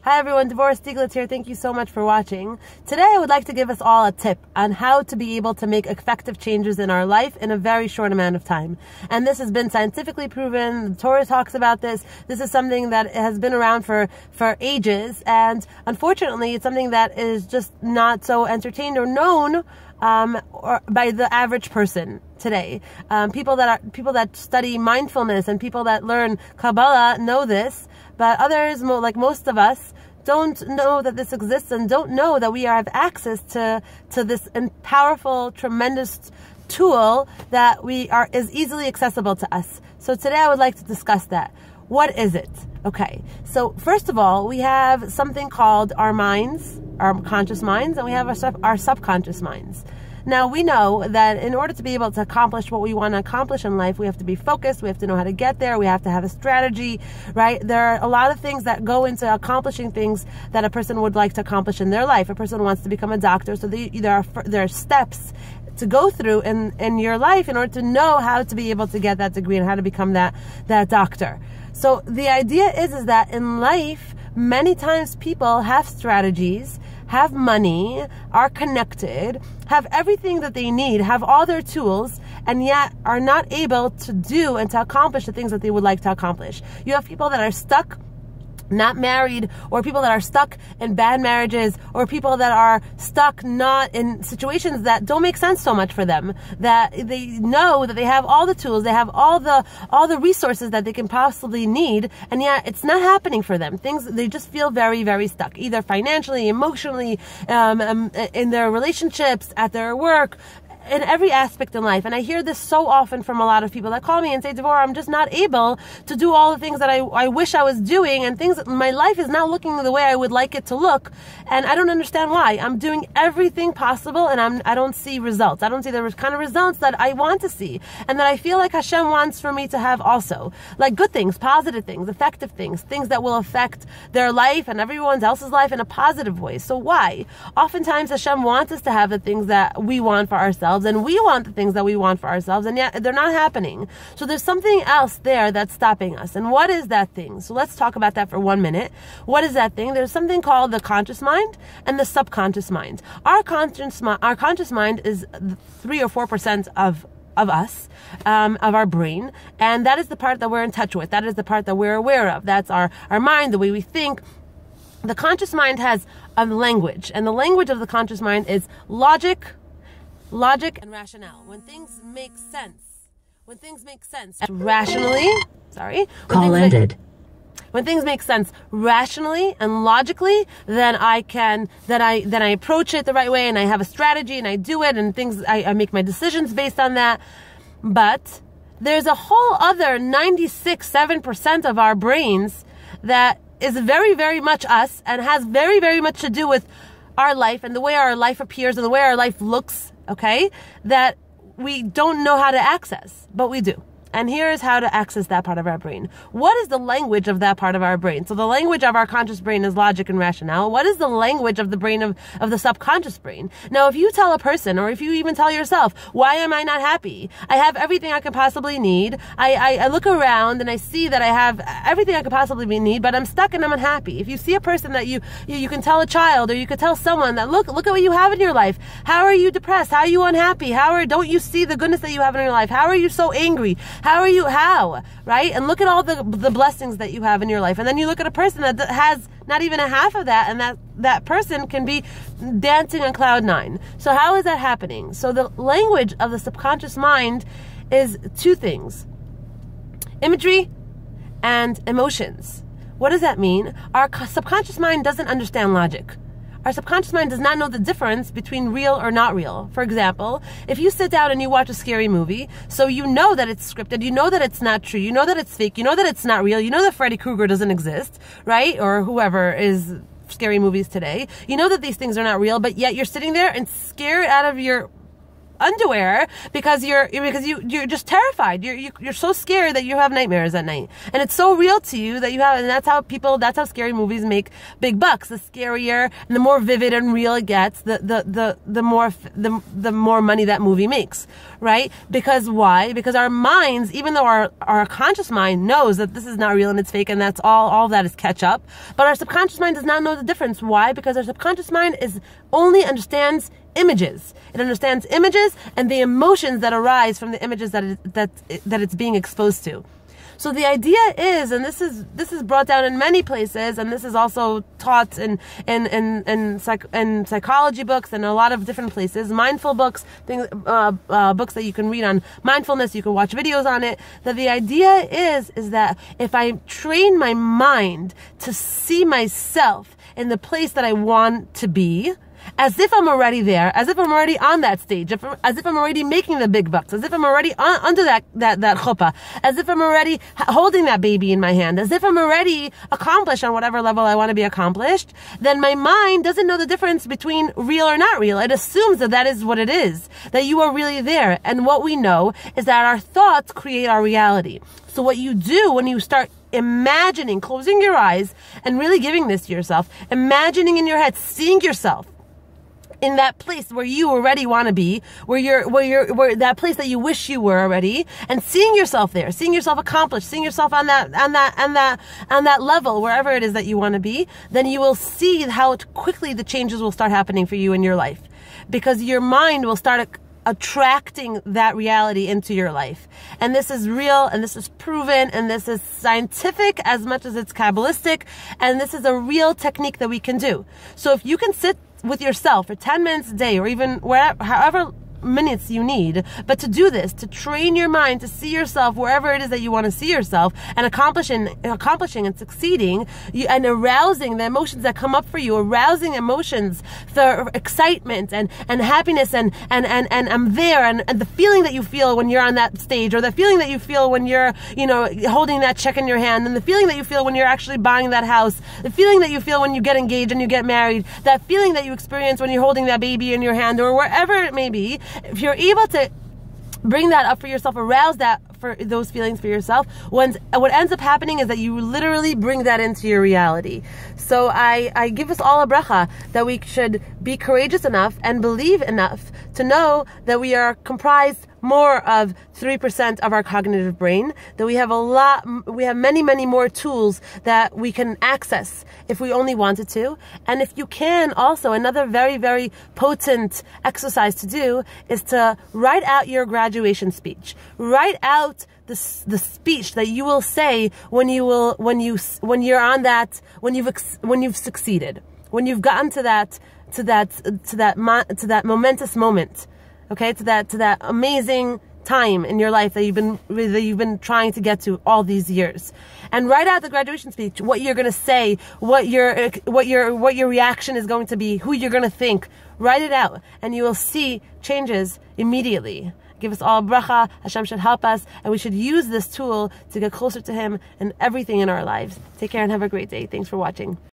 Hi everyone, Devorah Stieglitz here. Thank you so much for watching. Today I would like to give us all a tip on how to be able to make effective changes in our life in a very short amount of time. And this has been scientifically proven. The Torah talks about this. This is something that has been around for ages, and unfortunately it's something that is just not so entertained or known or by the average person today. People that study mindfulness and people that learn Kabbalah know this, but others, like most of us, don't know that this exists and don't know that we have access to this powerful, tremendous tool that is easily accessible to us. So today I would like to discuss that. What is it? Okay, so first of all, we have something called our minds, our conscious minds, and we have our subconscious minds. Now, we know that in order to be able to accomplish what we want to accomplish in life, we have to be focused, we have to know how to get there, we have to have a strategy, right? There are a lot of things that go into accomplishing things that a person would like to accomplish in their life. A person wants to become a doctor, so there are steps to go through in your life in order to know how to be able to get that degree and how to become that doctor. So the idea is that in life, many times people have strategies, have money, are connected, have everything that they need, have all their tools, and yet are not able to do and to accomplish the things that they would like to accomplish. You have people that are stuck, not married, or people that are stuck in bad marriages, or people that are stuck not in situations that don't make sense so much for them, that they know that they have all the tools, they have all the resources that they can possibly need, and yet it's not happening for them. They just feel very, very stuck, either financially, emotionally, in their relationships, at their work, in every aspect in life. And I hear this so often from a lot of people that call me and say, Devorah, I'm just not able to do all the things that I wish I was doing, and my life is not looking the way I would like it to look, and I don't understand why. I'm doing everything possible and I don't see results. I don't see the kind of results that I want to see and that I feel like Hashem wants for me to have also. Like good things, positive things, effective things, things that will affect their life and everyone else's life in a positive way. So why? Oftentimes Hashem wants us to have the things that we want for ourselves, and we want the things that we want for ourselves, and yet they're not happening. So there's something else there that's stopping us. And what is that thing? So let's talk about that for 1 minute. What is that thing? There's something called the conscious mind and the subconscious mind. Our conscious mind is 3 or 4% of us, of our brain, and that is the part that we're in touch with. That is the part that we're aware of. That's our mind, the way we think. The conscious mind has a language, and the language of the conscious mind is logic and rationale. When things make sense rationally, Call ended. When things make sense rationally and logically, then I approach it the right way, and I have a strategy, and I do it, and I make my decisions based on that. But there's a whole other 96-7% of our brains that is very, very much us, and has very, very much to do with our life and the way our life appears and the way our life looks, okay, that we don't know how to access, but we do. And here is how to access that part of our brain. What is the language of that part of our brain? So the language of our conscious brain is logic and rationale. What is the language of the brain of the subconscious brain? Now, if you tell a person, or if you even tell yourself, why am I not happy? I have everything I could possibly need. I look around and I see that I have everything I could possibly need, but I'm stuck and I'm unhappy. If you see a person that you can tell a child, or you could tell someone that, look at what you have in your life. How are you depressed? How are you unhappy? Don't you see the goodness that you have in your life? How are you so angry? How, right? And look at all the blessings that you have in your life. And then you look at a person that has not even a half of that, and that person can be dancing on cloud 9. So how is that happening? So the language of the subconscious mind is two things: imagery and emotions. What does that mean? Our subconscious mind doesn't understand logic. Our subconscious mind does not know the difference between real or not real. For example, if you sit down and you watch a scary movie, so you know that it's scripted, you know that it's not true, you know that it's fake, you know that it's not real, you know that Freddy Krueger doesn't exist, right? Or whoever is scary movies today. You know that these things are not real, but yet you're sitting there and scared out of your underwear because you're just terrified. You're so scared that you have nightmares at night, and it's so real to you that you have. And that's how scary movies make big bucks. The scarier and the more vivid and real it gets, the more money that movie makes, right? Because why? Because our minds, even though our conscious mind knows that this is not real and it's fake, and that's all of that is catch up, but our subconscious mind does not know the difference. Why? Because our subconscious mind only understands images. It understands images and the emotions that arise from the images that it's being exposed to. So the idea is, and this is brought down in many places, and this is also taught in psychology books and a lot of different places, mindful books, books that you can read on mindfulness, you can watch videos on it, that the idea is that if I train my mind to see myself in the place that I want to be, as if I'm already there, as if I'm already on that stage, as if I'm already making the big bucks, as if I'm already under that chuppah, as if I'm already holding that baby in my hand, as if I'm already accomplished on whatever level I want to be accomplished, then my mind doesn't know the difference between real or not real. It assumes that is what it is, that you are really there. And what we know is that our thoughts create our reality. So what you do when you start imagining, closing your eyes and really giving this to yourself, imagining in your head, seeing yourself in that place where you already want to be, where that place that you wish you were already, and seeing yourself there, seeing yourself accomplished, seeing yourself on that level, wherever it is that you want to be, then you will see how quickly the changes will start happening for you in your life, because your mind will start attracting that reality into your life. And this is real, and this is proven, and this is scientific as much as it's Kabbalistic, and this is a real technique that we can do. So if you can sit with yourself for 10 minutes a day, or even however minutes you need, but to do this, to train your mind to see yourself wherever it is that you want to see yourself, and accomplishing and succeeding, and arousing the emotions that come up for you, arousing emotions for excitement and happiness and I'm there, and the feeling that you feel when you're on that stage, or the feeling that you feel when you're holding that check in your hand, and the feeling that you feel when you're actually buying that house, the feeling that you feel when you get engaged and you get married, that feeling that you experience when you're holding that baby in your hand, or wherever it may be. If you're able to bring that up for yourself, arouse that for those feelings for yourself, what ends up happening is that you literally bring that into your reality. So I give us all a bracha that we should be courageous enough and believe enough to know that we are comprised more of 3% of our cognitive brain, that we have many more tools that we can access if we only wanted to. And if you can, also another very, very potent exercise to do is to write out your graduation speech. Write out the speech that you will say when you've succeeded, when you've gotten to that momentous moment. Okay, to that amazing time in your life that you've been trying to get to all these years, and write out the graduation speech. What you're going to say, what your reaction is going to be, who you're going to think. Write it out, and you will see changes immediately. Give us all bracha. Hashem should help us, and we should use this tool to get closer to Him in everything in our lives. Take care and have a great day. Thanks for watching.